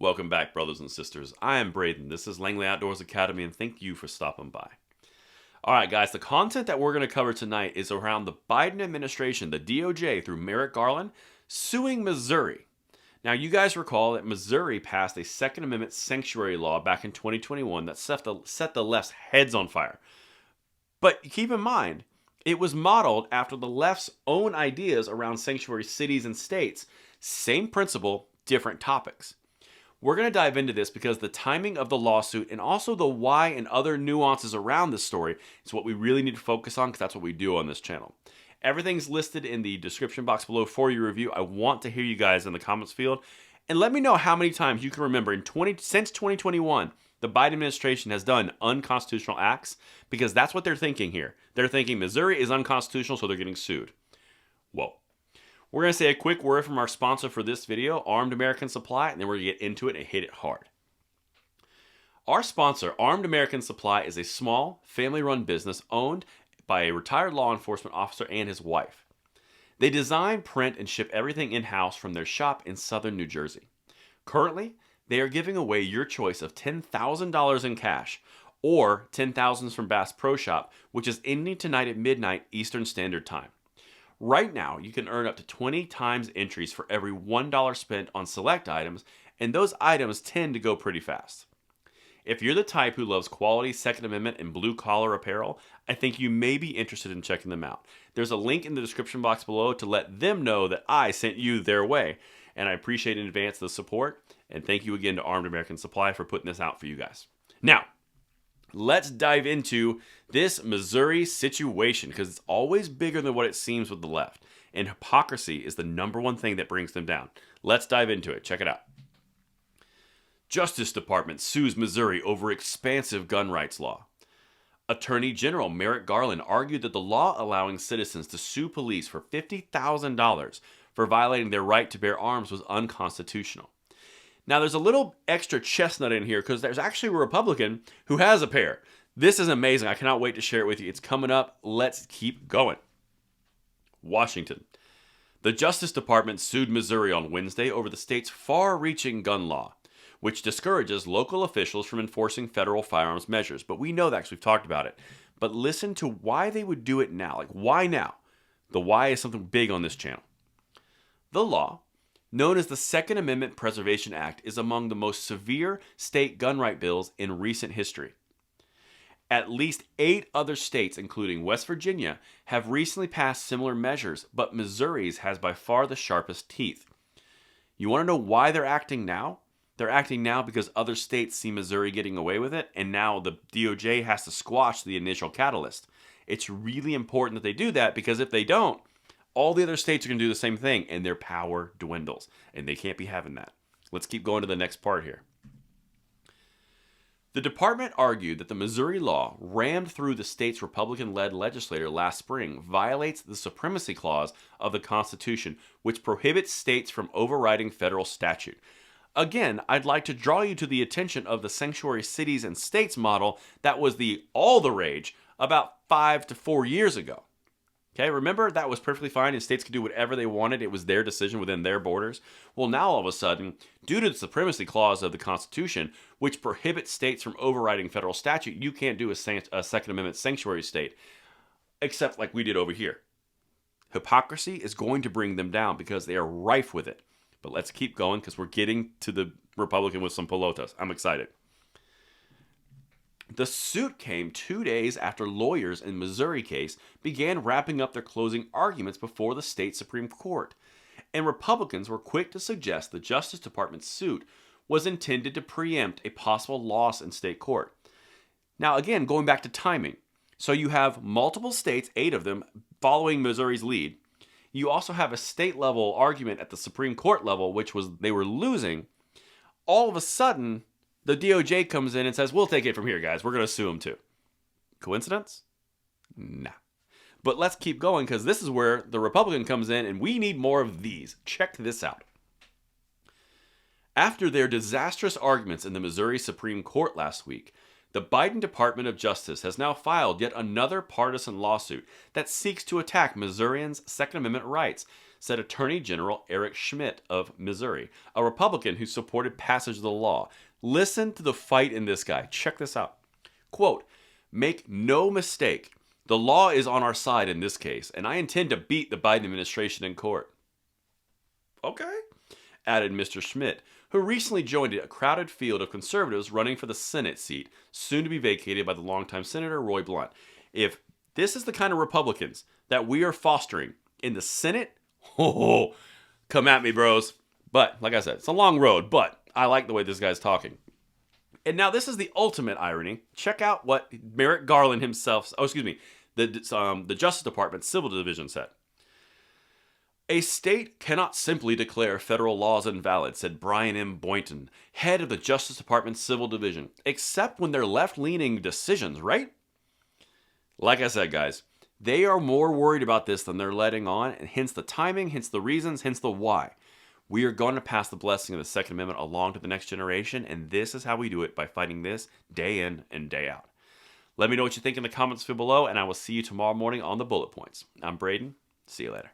Welcome back, brothers and sisters. I am Braden. This is Langley Outdoors Academy, and thank you for stopping by. All right, guys, the content that we're going to cover tonight is around the Biden administration, the DOJ, through Merrick Garland, suing Missouri. Now, you guys recall that Missouri passed a Second Amendment sanctuary law back in 2021 that set the left's heads on fire. But keep in mind, it was modeled after the left's own ideas around sanctuary cities and states. Same principle, different topics. We're going to dive into this because the timing of the lawsuit and also the why and other nuances around this story is what we really need to focus on, because that's what we do on this channel. Everything's listed in the description box below for your review. I want to hear you guys in the comments field. And let me know how many times you can remember since 2021, the Biden administration has done unconstitutional acts, because that's what they're thinking here. They're thinking Missouri is unconstitutional, so they're getting sued. Whoa. We're going to say a quick word from our sponsor for this video, Armed American Supply, and then we're going to get into it and hit it hard. Our sponsor, Armed American Supply, is a small, family-run business owned by a retired law enforcement officer and his wife. They design, print, and ship everything in-house from their shop in southern New Jersey. Currently, they are giving away your choice of $10,000 in cash or $10,000 from Bass Pro Shop, which is ending tonight at midnight Eastern Standard Time. Right now, you can earn up to 20 times entries for every $1 spent on select items, and those items tend to go pretty fast. If you're the type who loves quality Second Amendment and blue-collar apparel, I think you may be interested in checking them out. There's a link in the description box below to let them know that I sent you their way, and I appreciate in advance the support, and thank you again to Armed American Supply for putting this out for you guys. Now, let's dive into this Missouri situation, because it's always bigger than what it seems with the left. And hypocrisy is the number one thing that brings them down. Let's dive into it. Check it out. Justice Department sues Missouri over expansive gun rights law. Attorney General Merrick Garland argued that the law allowing citizens to sue police for $50,000 for violating their right to bear arms was unconstitutional. Now, there's a little extra chestnut in here because there's actually a Republican who has a pair. This is amazing. I cannot wait to share it with you. It's coming up. Let's keep going. Washington. The Justice Department sued Missouri on Wednesday over the state's far-reaching gun law, which discourages local officials from enforcing federal firearms measures. But we know that because we've talked about it. But listen to why they would do it now. Like, why now? The why is something big on this channel. The law, known as the Second Amendment Preservation Act, is among the most severe state gun right bills in recent history. At least 8 other states, including West Virginia, have recently passed similar measures, but Missouri's has by far the sharpest teeth. You want to know why they're acting now? They're acting now because other states see Missouri getting away with it, and now the DOJ has to squash the initial catalyst. It's really important that they do that, because if they don't, all the other states are going to do the same thing, and their power dwindles, and they can't be having that. Let's keep going to the next part here. The department argued that the Missouri law, rammed through the state's Republican-led legislature last spring, violates the Supremacy Clause of the Constitution, which prohibits states from overriding federal statute. Again, I'd like to draw you to the attention of the sanctuary cities and states model that was all the rage about 5 to 4 years ago. Okay, remember that was perfectly fine and states could do whatever they wanted. It was their decision within their borders. Well, now all of a sudden, due to the Supremacy Clause of the Constitution, which prohibits states from overriding federal statute, you can't do a Second Amendment sanctuary state, except like we did over here. Hypocrisy is going to bring them down because they are rife with it. But let's keep going because we're getting to the Republican with some pelotas. I'm excited. The suit came 2 days after lawyers in Missouri case began wrapping up their closing arguments before the state Supreme Court, and Republicans were quick to suggest the Justice Department's suit was intended to preempt a possible loss in state court. Now, again, going back to timing. So you have multiple states, 8 of them, following Missouri's lead. You also have a state-level argument at the Supreme Court level, which was they were losing. All of a sudden, the DOJ comes in and says, we'll take it from here, guys. We're going to sue them too. Coincidence? Nah. But let's keep going because this is where the Republican comes in and we need more of these. Check this out. After their disastrous arguments in the Missouri Supreme Court last week, the Biden Department of Justice has now filed yet another partisan lawsuit that seeks to attack Missourians' Second Amendment rights, said Attorney General Eric Schmidt of Missouri, a Republican who supported passage of the law. Listen to the fight in this guy. Check this out. Quote, "Make no mistake, the law is on our side in this case, and I intend to beat the Biden administration in court." Okay, added Mr. Schmidt, who recently joined a crowded field of conservatives running for the Senate seat, soon to be vacated by the longtime Senator Roy Blunt. If this is the kind of Republicans that we are fostering in the Senate, oh, come at me, bros. But, like I said, it's a long road, but I like the way this guy's talking. And now this is the ultimate irony. Check out what Merrick Garland himself, the Justice Department Civil Division said. "A state cannot simply declare federal laws invalid," said Brian M. Boynton, head of the Justice Department Civil Division, "except when they're left-leaning decisions, right?" Like I said, guys, they are more worried about this than they're letting on, and hence the timing, hence the reasons, hence the why. We are going to pass the blessing of the Second Amendment along to the next generation, and this is how we do it, by fighting this day in and day out. Let me know what you think in the comments below, and I will see you tomorrow morning on the Bullet Points. I'm Braden. See you later.